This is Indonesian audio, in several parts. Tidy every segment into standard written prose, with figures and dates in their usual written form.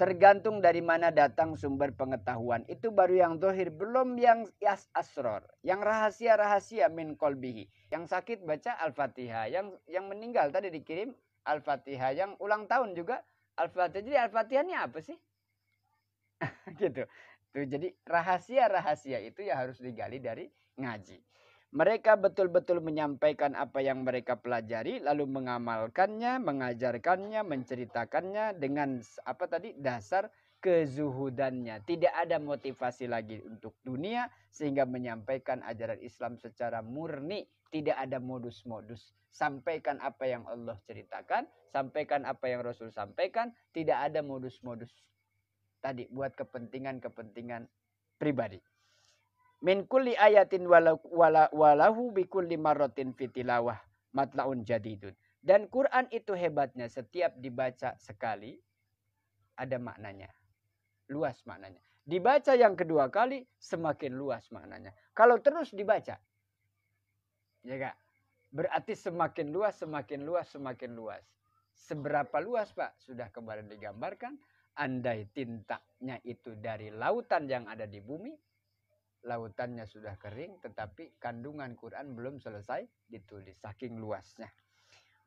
Tergantung dari mana datang sumber pengetahuan. Itu baru yang zahir, belum yang asror, yang rahasia-rahasia min qalbihi. Yang sakit baca Al-Fatihah, yang meninggal tadi dikirim Al-Fatihah, yang ulang tahun juga Al-Fatihah. Jadi Al-Fatihah ini apa sih? Gitu. Tuh, jadi rahasia-rahasia itu ya harus digali dari ngaji. Mereka betul-betul menyampaikan apa yang mereka pelajari, lalu mengamalkannya, mengajarkannya, menceritakannya dengan apa tadi dasar kezuhudannya. Tidak ada motivasi lagi untuk dunia sehingga menyampaikan ajaran Islam secara murni. Tidak ada modus-modus. Sampaikan apa yang Allah ceritakan, sampaikan apa yang Rasul sampaikan. Tidak ada modus-modus tadi buat kepentingan-kepentingan pribadi. Min kulli ayatin walahu bi kulli marratin fitilawah matlaun jadidun. Dan Quran itu hebatnya, setiap dibaca sekali ada maknanya. Luas maknanya. Dibaca yang kedua kali semakin luas maknanya. Kalau terus dibaca, ya Kak, berarti semakin luas, semakin luas, semakin luas. Seberapa luas Pak? Sudah kemarin digambarkan. Andai tintanya itu dari lautan yang ada di bumi, lautannya sudah kering, tetapi kandungan Quran belum selesai ditulis, saking luasnya.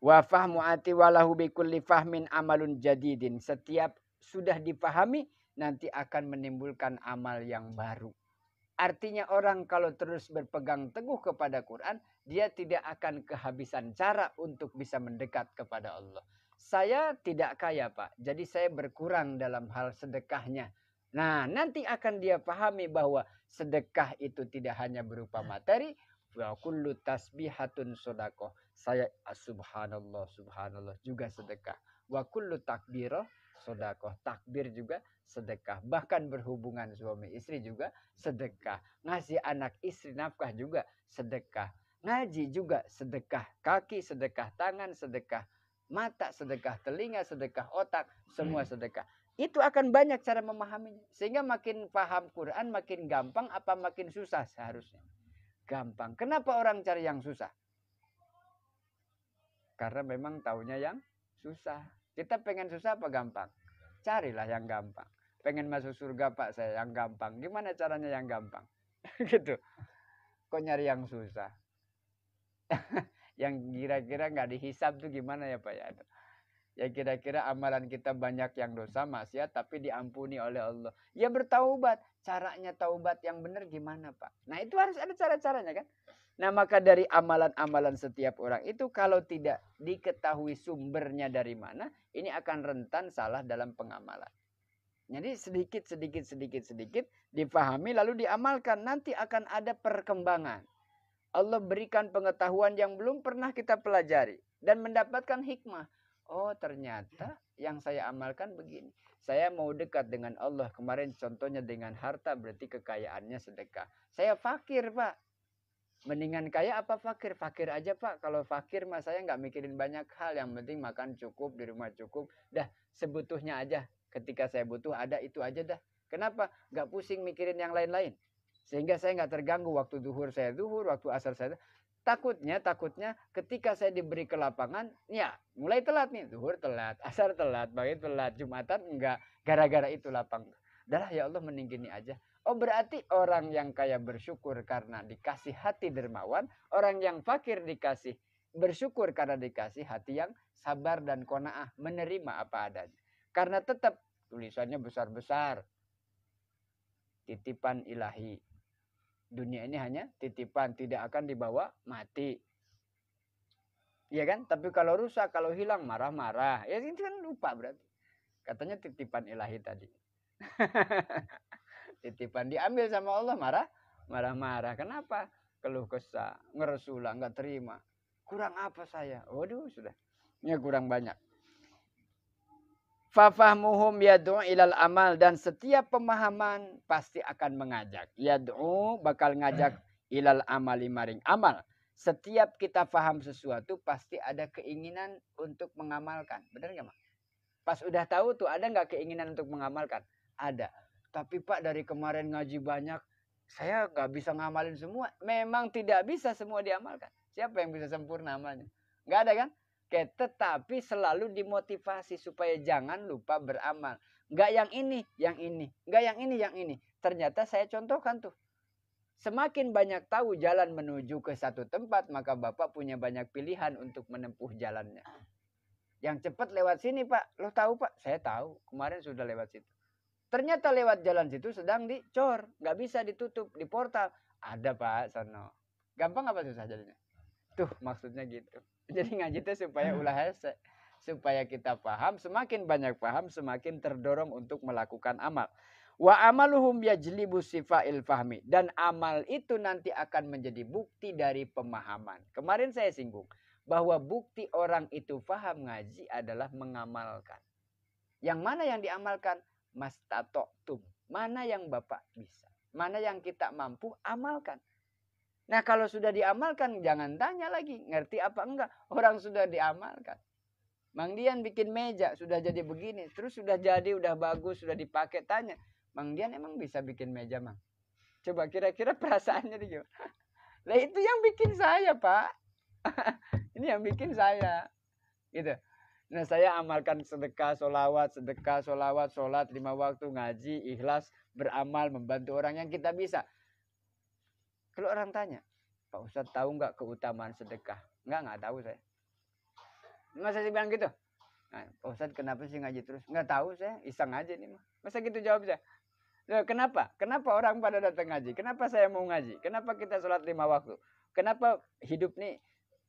Wa fahmu ati walahu bi kulli fahmin amalun jadidin. Setiap sudah dipahami, nanti akan menimbulkan amal yang baru. Artinya orang kalau terus berpegang teguh kepada Quran, dia tidak akan kehabisan cara untuk bisa mendekat kepada Allah. Saya tidak kaya Pak, jadi saya berkurang dalam hal sedekahnya. Nah, nanti akan dia pahami bahwa sedekah itu tidak hanya berupa materi. Wa kullu tasbihatun sodakoh. Saya subhanallah, subhanallah juga sedekah. Wa kullu takbirah sodakoh. Takbir juga sedekah. Bahkan berhubungan suami istri juga sedekah. Ngasih anak istri nafkah juga sedekah. Ngaji juga sedekah. Kaki sedekah, tangan sedekah. Mata sedekah, telinga sedekah, otak semua sedekah. Itu akan banyak cara memahaminya. Sehingga makin paham Quran makin gampang apa makin susah seharusnya. Gampang. Kenapa orang cari yang susah? Karena memang taunya yang susah. Kita pengen susah apa gampang? Carilah yang gampang. Pengen masuk surga Pak saya yang gampang. Gimana caranya yang gampang? Gitu. Kok nyari yang susah? Yang kira-kira nggak dihisab tuh gimana ya Pak ya? Ya kira-kira amalan kita banyak yang dosa maksiat tapi diampuni oleh Allah. Ya bertaubat. Caranya taubat yang benar gimana Pak? Nah itu harus ada cara-caranya kan. Nah maka dari amalan-amalan setiap orang itu kalau tidak diketahui sumbernya dari mana, ini akan rentan salah dalam pengamalan. Jadi sedikit dipahami lalu diamalkan. Nanti akan ada perkembangan. Allah berikan pengetahuan yang belum pernah kita pelajari. Dan mendapatkan hikmah. Oh ternyata yang saya amalkan begini. Saya mau dekat dengan Allah. Kemarin contohnya dengan harta berarti kekayaannya sedekah. Saya fakir Pak. Mendingan kaya apa fakir? Fakir aja Pak. Kalau fakir mah saya nggak mikirin banyak hal. Yang penting makan cukup, di rumah cukup. Dah sebutuhnya aja. Ketika saya butuh ada itu aja dah. Kenapa? Nggak pusing mikirin yang lain-lain. Sehingga saya nggak terganggu waktu duhur saya duhur, waktu asar saya. Takutnya ketika saya diberi ke lapangan, ya mulai telat nih. Duhur telat, asar telat, maghrib telat, Jumatan enggak. Gara-gara itu lapang. Dah ya Allah mending gini aja. Oh berarti orang yang kaya bersyukur karena dikasih hati dermawan. Orang yang fakir dikasih bersyukur karena dikasih hati yang sabar dan qanaah. Menerima apa adanya. Karena tetap tulisannya besar-besar. Titipan ilahi. Dunia ini hanya titipan, tidak akan dibawa mati. Iya kan? Tapi kalau rusak, kalau hilang, marah-marah. Ya itu kan lupa berarti. Katanya titipan ilahi tadi. Titipan diambil sama Allah, marah-marah. Kenapa? Keluh kesah, ngeresula, nggak terima. Kurang apa saya? Waduh, sudah. Ini kurang banyak. Fafahmuhum yad'u ilal amal. Dan setiap pemahaman pasti akan mengajak. Yad'u bakal ngajak ilal amali maring amal. Setiap kita paham sesuatu pasti ada keinginan untuk mengamalkan. Benar nggak Mak? Pas udah tahu tuh ada nggak keinginan untuk mengamalkan? Ada. Tapi Pak dari kemarin ngaji banyak. Saya nggak bisa ngamalin semua. Memang tidak bisa semua diamalkan. Siapa yang bisa sempurna amalnya? Nggak ada kan? Tetapi selalu dimotivasi supaya jangan lupa beramal. Enggak yang ini, yang ini. Enggak yang ini, yang ini. Ternyata saya contohkan tuh. Semakin banyak tahu jalan menuju ke satu tempat, maka Bapak punya banyak pilihan untuk menempuh jalannya. Yang cepat lewat sini, Pak. Lo tahu, Pak? Saya tahu. Kemarin sudah lewat situ. Ternyata lewat jalan situ sedang dicor. Nggak bisa ditutup. Di portal. Ada, Pak. Sono. Gampang apa susah jadinya? Tuh, maksudnya gitu. Jadi ngaji itu supaya ulah hese. Supaya kita paham. Semakin banyak paham, semakin terdorong untuk melakukan amal. Wa amaluhum yajlibu sifa'il fahmi. Dan amal itu nanti akan menjadi bukti dari pemahaman. Kemarin saya singgung. Bahwa bukti orang itu paham ngaji adalah mengamalkan. Yang mana yang diamalkan? Mastatoktum. Mana yang Bapak bisa. Mana yang kita mampu amalkan. Nah kalau sudah diamalkan jangan tanya lagi. Ngerti apa enggak. Orang sudah diamalkan. Mang Dian bikin meja sudah jadi begini. Terus sudah jadi, udah bagus, sudah dipakai. Tanya. Mang Dian emang bisa bikin meja, Mang? Coba kira-kira perasaannya dia gimana? Lah itu yang bikin saya, Pak. Ini yang bikin saya. Gitu. Nah saya amalkan sedekah, solawat, sholat 5 waktu, ngaji, ikhlas, beramal, membantu orang yang kita bisa. Kalau orang tanya, Pak Ustadz tahu nggak keutamaan sedekah? Nggak tahu saya. Masa saya bilang gitu? Nah, Pak Ustadz kenapa sih ngaji terus? Nggak tahu saya, iseng aja nih. Masa gitu jawab saya? Loh, kenapa? Kenapa orang pada datang ngaji? Kenapa saya mau ngaji? Kenapa kita sholat 5 waktu? Kenapa hidup nih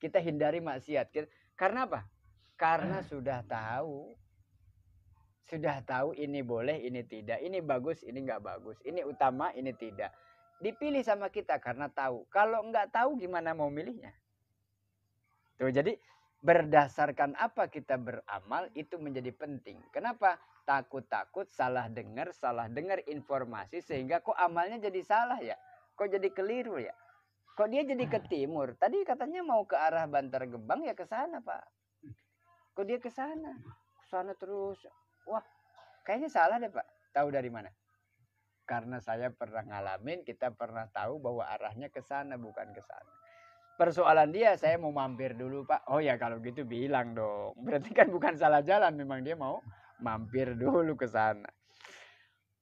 kita hindari maksiat? Karena apa? Karena sudah tahu. Sudah tahu ini boleh, ini tidak. Ini bagus, ini nggak bagus. Ini utama, ini tidak. Dipilih sama kita karena tahu. Kalau nggak tahu gimana mau milihnya? Tuh, jadi berdasarkan apa kita beramal itu menjadi penting. Kenapa? Takut-takut salah dengar informasi sehingga kok amalnya jadi salah ya? Kok jadi keliru ya? Kok dia jadi ke timur? Tadi katanya mau ke arah Bantar Gebang ya ke sana, Pak. Kok dia ke sana? Ke sana terus. Wah, kayaknya salah deh, Pak. Tahu dari mana? Karena saya pernah ngalamin, kita pernah tahu bahwa arahnya ke sana bukan ke sana. Persoalan dia, saya mau mampir dulu, Pak. Oh ya kalau gitu bilang dong. Berarti kan bukan salah jalan, memang dia mau mampir dulu ke sana.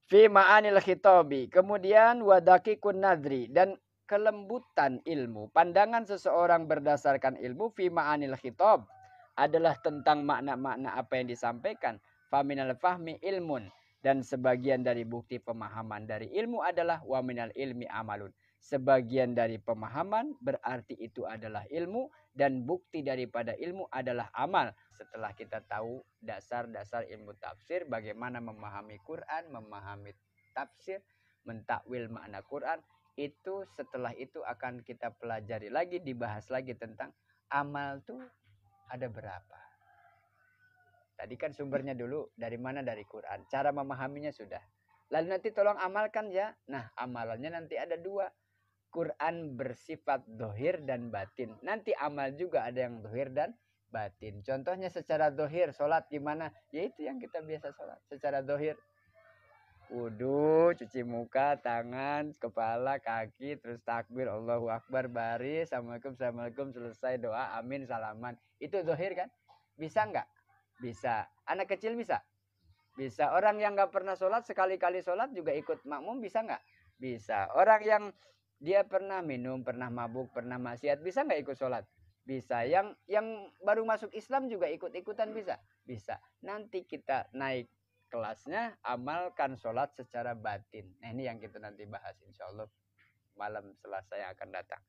Fi ma'anil khitabi. Kemudian wadakikun nadri. Dan kelembutan ilmu. Pandangan seseorang berdasarkan ilmu. Fi ma'anil khitab. Adalah tentang makna-makna apa yang disampaikan. Faminal fahmi ilmun. Dan sebagian dari bukti pemahaman dari ilmu adalah waminal ilmi amalun. Sebagian dari pemahaman berarti itu adalah ilmu. Dan bukti daripada ilmu adalah amal. Setelah kita tahu dasar-dasar ilmu tafsir. Bagaimana memahami Quran, memahami tafsir, mentakwil makna Quran. Itu setelah itu akan kita pelajari lagi, dibahas lagi tentang amal tuh ada berapa. Tadi kan sumbernya dulu dari mana? Dari Quran. Cara memahaminya sudah. Lalu nanti tolong amalkan ya. Nah amalannya nanti ada 2. Quran bersifat dohir dan batin. Nanti amal juga ada yang dohir dan batin. Contohnya secara dohir. Sholat gimana? Ya itu yang kita biasa sholat. Secara dohir. Wudu, cuci muka, tangan, kepala, kaki. Terus takbir. Allahu Akbar, baris. Assalamualaikum, selesai doa. Amin, salaman. Itu dohir kan? Bisa nggak? Bisa. Anak kecil bisa? Bisa. Orang yang nggak pernah sholat, sekali-kali sholat juga ikut makmum bisa nggak? Bisa. Orang yang dia pernah minum, pernah mabuk, pernah maksiat, bisa nggak ikut sholat? Bisa. Yang baru masuk Islam juga ikut-ikutan bisa? Bisa. Nanti kita naik kelasnya, amalkan sholat secara batin. Nah ini yang kita nanti bahas insya Allah malam Selasa yang akan datang.